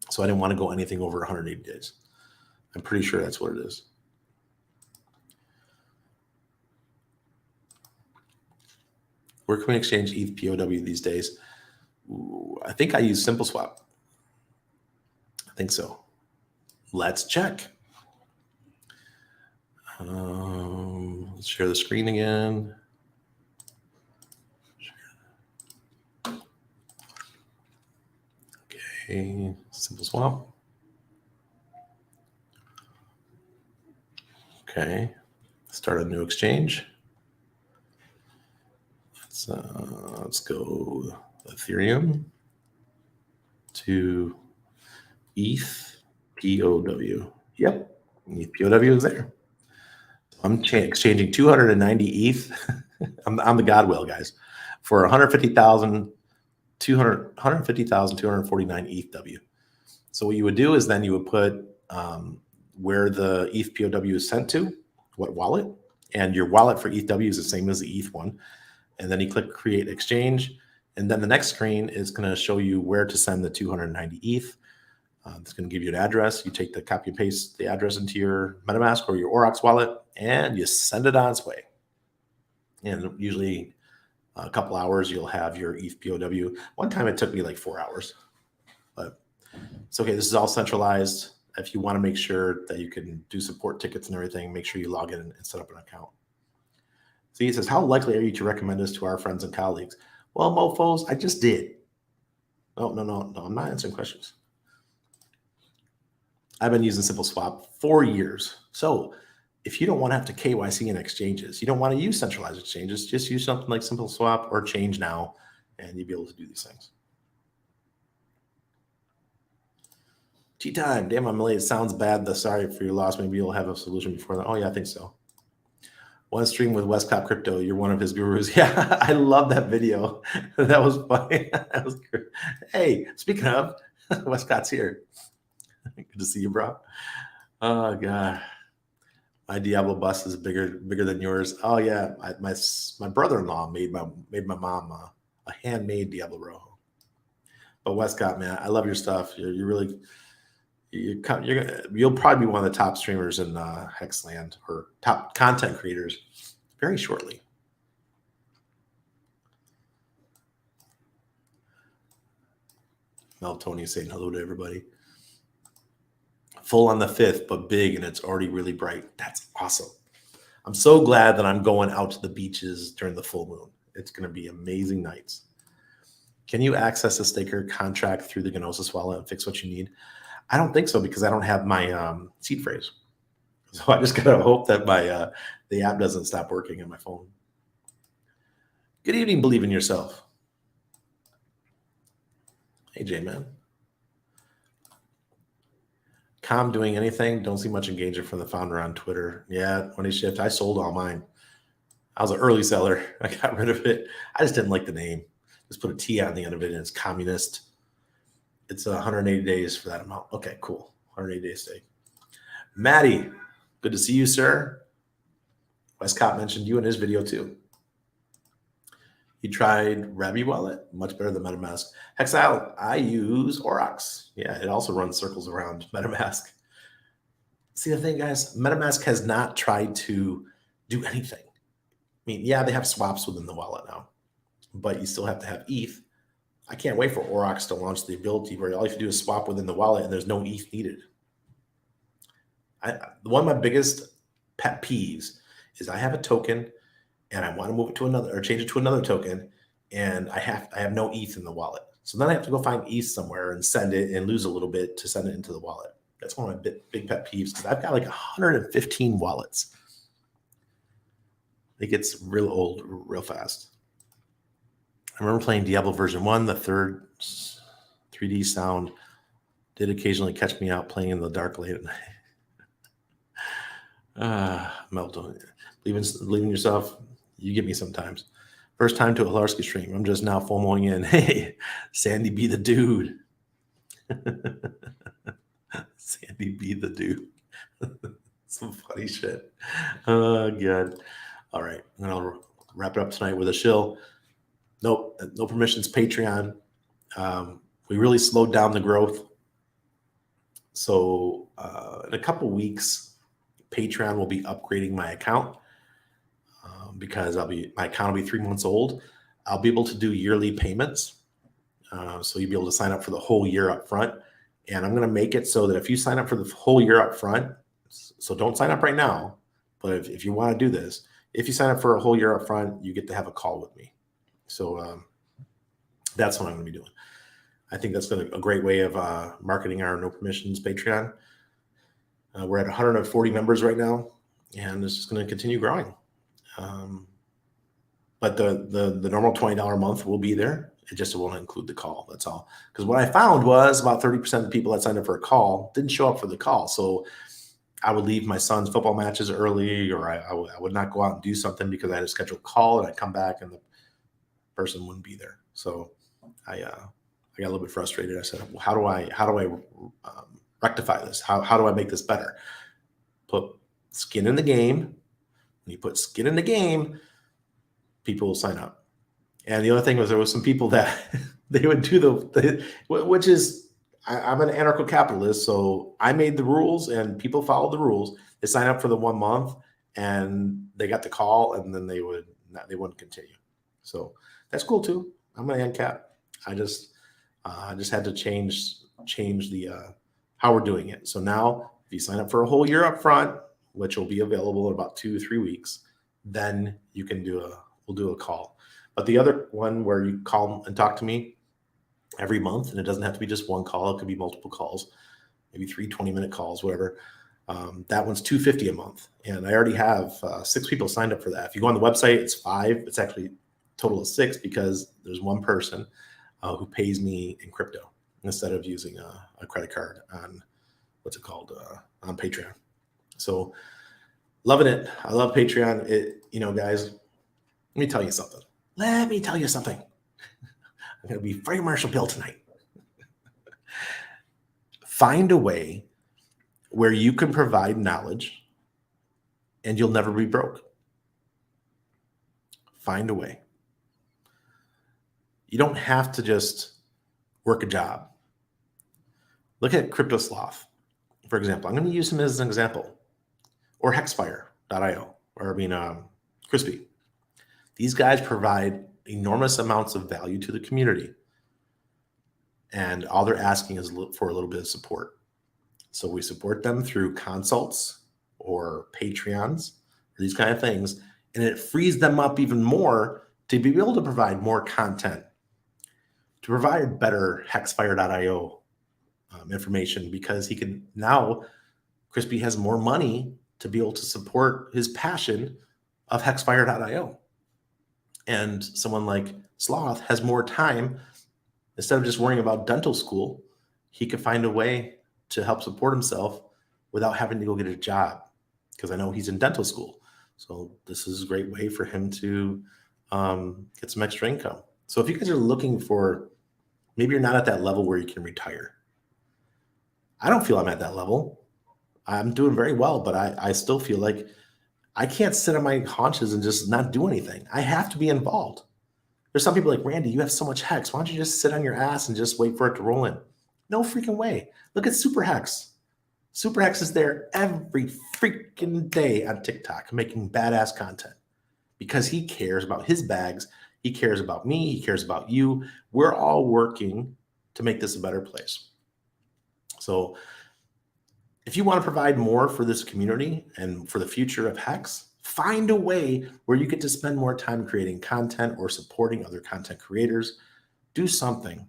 So I didn't want to go anything over 180 days. I'm pretty sure that's what it is. Where can we exchange ETH POW these days? Ooh, I think I use SimpleSwap. I think so. Let's check. Let's share the screen again. Okay, SimpleSwap. Okay, start a new exchange. Let's go Ethereum to ETH POW. Yep, ETH POW is there. I'm exchanging 290 ETH. I'm the God whale, guys, for 150,249 ETH W. So what you would do is then you would put where the ETH POW is sent to, what wallet, and your wallet for ETH W is the same as the ETH one. And then you click Create Exchange, and then the next screen is going to show you where to send the 290 ETH. It's going to give you an address. You take the copy and paste the address into your MetaMask or your Aurochs wallet, and you send it on its way. And usually a couple hours, you'll have your ETH POW. One time it took me like 4 hours, but it's okay. This is all centralized. If you want to make sure that you can do support tickets and everything, make sure you log in and set up an account. So he says, how likely are you to recommend us to our friends and colleagues? Well, mofos, I just did. No, I'm not answering questions. I've been using SimpleSwap for years. So if you don't want to have to KYC in exchanges, you don't want to use centralized exchanges, just use something like SimpleSwap or Change Now, and you'll be able to do these things. Tea time. Damn, I'm late. It sounds bad. Sorry for your loss. Maybe you'll have a solution before that. Oh, yeah, I think so. One stream with Westcott Crypto. You're one of his gurus. Yeah, I love that video. That was funny. That was good. Hey, speaking of, Westcott's here. Good to see you, bro. Oh, God. My Diablo bust is bigger than yours. Oh, yeah. My brother-in-law made my mom a handmade Diablo Rojo. But Westcott, man, I love your stuff. You'll probably be one of the top streamers in Hexland or top content creators very shortly. Mel Tony saying hello to everybody. Full on the 5th, but big, and it's already really bright. That's awesome. I'm so glad that I'm going out to the beaches during the full moon. It's going to be amazing nights. Can you access a staker contract through the Gnosis wallet and fix what you need? I don't think so because I don't have my seed phrase. So I just got to hope that the app doesn't stop working on my phone. Good evening, believe in yourself. Hey, J-Man. Com doing anything? Don't see much engagement from the founder on Twitter. Yeah, when he shipped, I sold all mine. I was an early seller. I got rid of it. I just didn't like the name. Just put a T on the end of it, and it's communist. It's 180 days for that amount. Okay, cool. 180 day stake. Maddie, good to see you, sir. Westcott mentioned you in his video too. He tried Rabby Wallet, much better than MetaMask. Hexile, I use Aurochs. Yeah, it also runs circles around MetaMask. See the thing, guys, MetaMask has not tried to do anything. I mean, yeah, they have swaps within the wallet now, but you still have to have ETH. I can't wait for Aurochs to launch the ability where all you have to do is swap within the wallet and there's no ETH needed. One of my biggest pet peeves is I have a token and I want to move it to another or change it to another token, and I have no ETH in the wallet. So then I have to go find ETH somewhere and send it and lose a little bit to send it into the wallet. That's one of my big pet peeves because I've got like 115 wallets. It gets real old real fast. I remember playing Diablo version 1, the third 3D sound did occasionally catch me out playing in the dark late at night. Melto, believing yourself, you get me sometimes. First time to a Hilarski stream. I'm just now FOMOing in. Hey, Sandy be the dude. Sandy be the dude. Some funny shit. Oh, God. All right. I'm going to wrap it up tonight with a shill. Nope. No permissions, Patreon. We really slowed down the growth. So in a couple weeks, Patreon will be upgrading my account because my account will be 3 months old. I'll be able to do yearly payments. So you'll be able to sign up for the whole year up front. And I'm going to make it so that if you sign up for the whole year up front, so don't sign up right now, but if you want to do this, if you sign up for a whole year up front, you get to have a call with me. So that's what I'm going to be doing. I think that's a great way of marketing our No Permissions Patreon. We're at 140 members right now, and this is going to continue growing. But the normal $20 a month will be there. It just won't include the call. That's all. Because what I found was about 30% of the people that signed up for a call didn't show up for the call. So I would leave my son's football matches early, or I would not go out and do something because I had a scheduled call, and I'd come back and the person wouldn't be there. So I got a little bit frustrated. I said, well, how do I rectify this? How do I make this better? Put skin in the game. When you put skin in the game, people will sign up. And the other thing was there was some people that they would do which is, I'm an anarcho-capitalist, so I made the rules and people followed the rules. They signed up for the 1 month and they got the call, and then they wouldn't continue. So that's cool too. I'm an ANCAP. I just had to change the how we're doing it. So now if you sign up for a whole year up front, which will be available in about 2-3 weeks, then you can we'll do a call. But the other one where you call and talk to me every month, and it doesn't have to be just one call, it could be multiple calls, maybe 3 20-minute calls, whatever. That one's $250 a month. And I already have 6 people signed up for that. If you go on the website, it's 5. It's actually a total of 6 because there's one person who pays me in crypto instead of using a credit card on on Patreon. So loving it. I love Patreon. Guys, let me tell you something. I'm going to be Freddie Marshall Bill tonight. Find a way where you can provide knowledge and you'll never be broke. Find a way. You don't have to just work a job. Look at Crypto Sloth, for example. I'm going to use him as an example. Or Hexfire.io, Crispy. These guys provide enormous amounts of value to the community. And all they're asking is for a little bit of support. So we support them through consults or Patreons, or these kind of things. And it frees them up even more to be able to provide more content, to provide better Hexfire.io information, because Crispy has more money to be able to support his passion of Hexfire.io. And someone like Sloth has more time. Instead of just worrying about dental school, he could find a way to help support himself without having to go get a job, because I know he's in dental school. So this is a great way for him to get some extra income. So if you guys are looking for, maybe you're not at that level where you can retire. I don't feel I'm at that level. I'm doing very well, but I still feel like I can't sit on my haunches and just not do anything. I have to be involved. There's some people like, Randy, you have so much Hex. Why don't you just sit on your ass and just wait for it to roll in? No freaking way. Look at Super Hex. Super Hex is there every freaking day on TikTok making badass content because he cares about his bags. He cares about me. He cares about you. We're all working to make this a better place. So if you want to provide more for this community and for the future of Hex, find a way where you get to spend more time creating content or supporting other content creators. Do something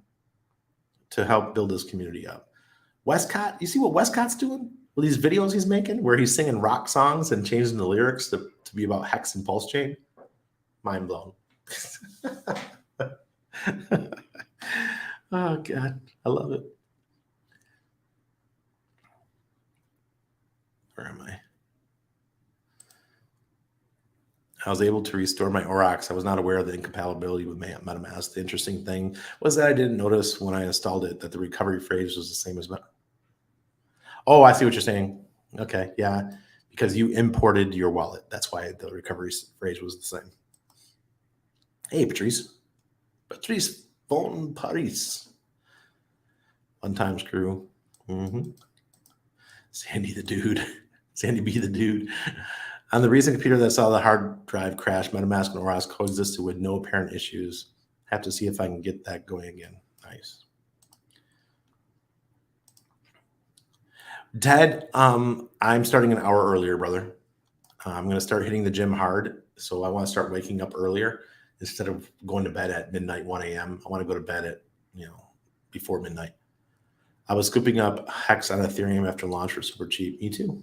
to help build this community up. Westcott, you see what Westcott's doing with these videos he's making where he's singing rock songs and changing the lyrics to be about Hex and Pulse Chain? Mind blown. Oh, God. I love it. Where am I? I was able to restore my Aurochs. I was not aware of the incompatibility with MetaMask. The interesting thing was that I didn't notice when I installed it that the recovery phrase was the same as Oh, I see what you're saying. Okay, yeah, because you imported your wallet. That's why the recovery phrase was the same. Hey, Patrice. Patrice von Paris. Fun times crew. Mm-hmm. Sandy the dude. Sandy B the dude. On the recent computer that saw the hard drive crash, MetaMask and Aurochs coexisted with no apparent issues. Have to see if I can get that going again. Nice. Ted, I'm starting an hour earlier, brother. I'm going to start hitting the gym hard. So I want to start waking up earlier instead of going to bed at midnight, 1 a.m. I want to go to bed at, before midnight. I was scooping up Hex on Ethereum after launch for super cheap. Me too.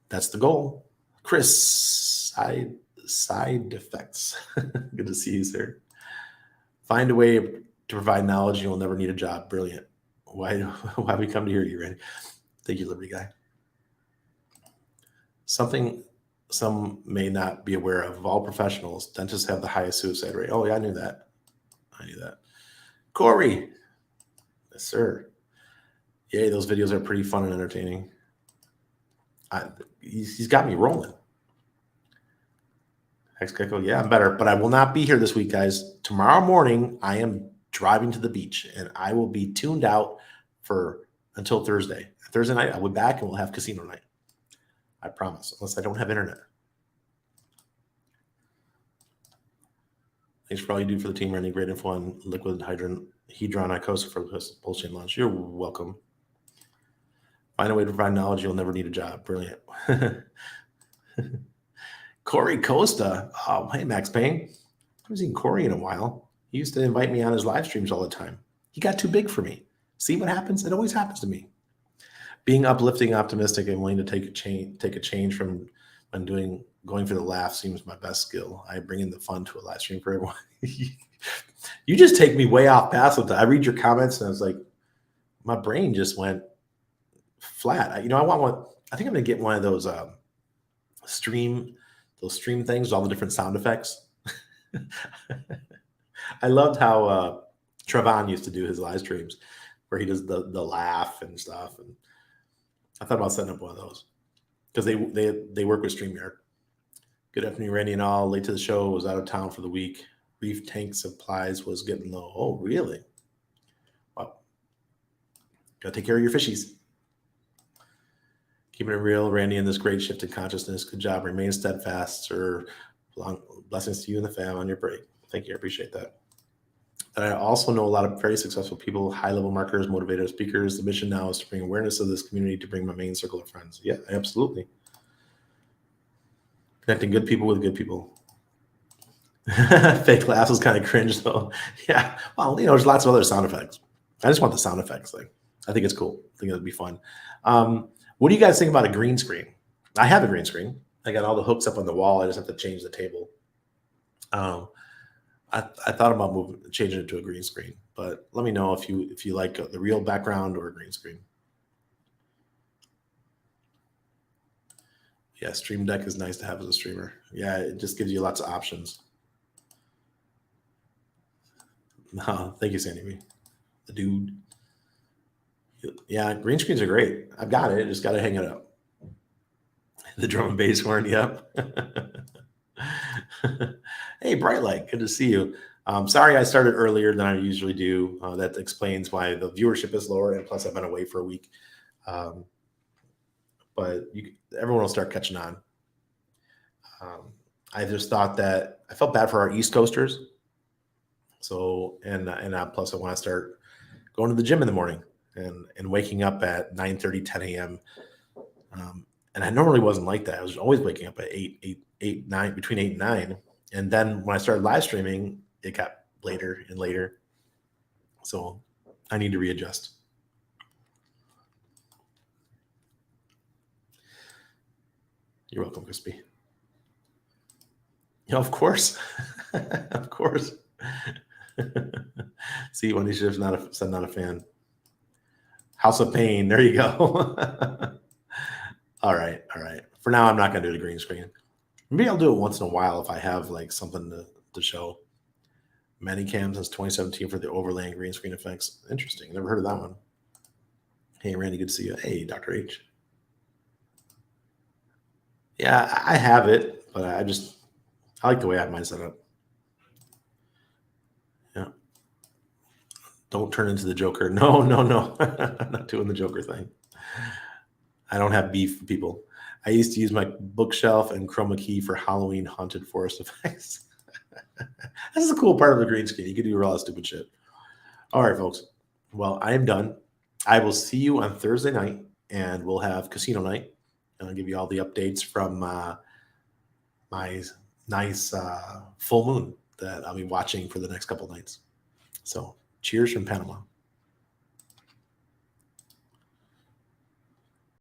That's the goal. Chris, side effects. Good to see you, sir. Find a way to provide knowledge. You'll never need a job. Brilliant. Why we come to hear you, Randy? Thank you, Liberty Guy. Something some may not be aware of all professionals, dentists have the highest suicide rate. Oh, yeah, I knew that. Corey. Yes, sir. Yay, those videos are pretty fun and entertaining. He's got me rolling. Hexgecko, yeah, I'm better, but I will not be here this week, guys. Tomorrow morning, I am driving to the beach, and I will be tuned out until Thursday. Thursday night, I'll be back, and we'll have casino night. I promise, unless I don't have internet. Thanks for all you do for the team, Randy. Great info on Icosahedron, Icosa for the bullshit launch. You're welcome. Find a way to provide knowledge. You'll never need a job. Brilliant. Corey Costa. Oh, hey, Max Payne. I haven't seen Corey in a while. He used to invite me on his live streams all the time. He got too big for me. See what happens? It always happens to me. Being uplifting, optimistic, and willing to take a change from when going for the laugh seems my best skill. I bring in the fun to a live stream for everyone. You just take me way off path with that. I read your comments and I was like, my brain just went flat. I want one. I think I'm gonna get one of those stream things, all the different sound effects. I loved how Trevon used to do his live streams where he does the laugh and stuff. And I thought about setting up one of those because they work with StreamYard. Good afternoon, Randy and all. Late to the show, was out of town for the week. Reef tank supplies was getting low. Oh, really? Wow. Gotta take care of your fishies. Keeping it real, Randy, in this great shift in consciousness. Good job. Remain steadfast, sir. Long blessings to you and the fam on your break. Thank you. I appreciate that. And I also know a lot of very successful people, high-level marketers, motivators, speakers. The mission now is to bring awareness of this community to bring my main circle of friends. Yeah, absolutely. Connecting good people with good people. Fake laughs is kind of cringe, though. Yeah. Well, there's lots of other sound effects. I just want the sound effects. I think it's cool. I think it'd be fun. What do you guys think about a green screen? I have a green screen. I got all the hooks up on the wall. I just have to change the table. I thought about changing it to a green screen, but let me know if you like the real background or a green screen. Yeah, Stream Deck is nice to have as a streamer. Yeah, it just gives you lots of options. No, thank you, Sandy B. The dude. Yeah, green screens are great. I've got it. Just got to hang it up. The drum and bass horn. Yep. Hey, Bright Light. Good to see you. Sorry I started earlier than I usually do. That explains why the viewership is lower, and plus I've been away for a week. But everyone will start catching on. I just thought that I felt bad for our East Coasters. So, and plus I want to start going to the gym in the morning and waking up at 9:30, 10 a.m. And I normally wasn't like that. I was always waking up at 8, 9, between 8 and 9. And then when I started live streaming, it got later and later. So I need to readjust. You're welcome, Crispy. Yeah, of course. Of course. See, Wendy Schiff's not a fan. House of Pain. There you go. All right. For now, I'm not going to do the green screen. Maybe I'll do it once in a while if I have like something to show. Manicam since 2017 for the overlaying green screen effects. Interesting. Never heard of that one. Hey, Randy, good to see you. Hey, Dr. H. Yeah, I have it, but I like the way I have mine set up. Yeah. Don't turn into the Joker. No. I'm not doing the Joker thing. I don't have beef with people. I used to use my bookshelf and chroma key for Halloween haunted forest effects. This is a cool part of the green screen. You can do a lot of stupid shit. All right, folks. Well, I am done. I will see you on Thursday night, and we'll have casino night, and I'll give you all the updates from my nice full moon that I'll be watching for the next couple nights. So, cheers from Panama.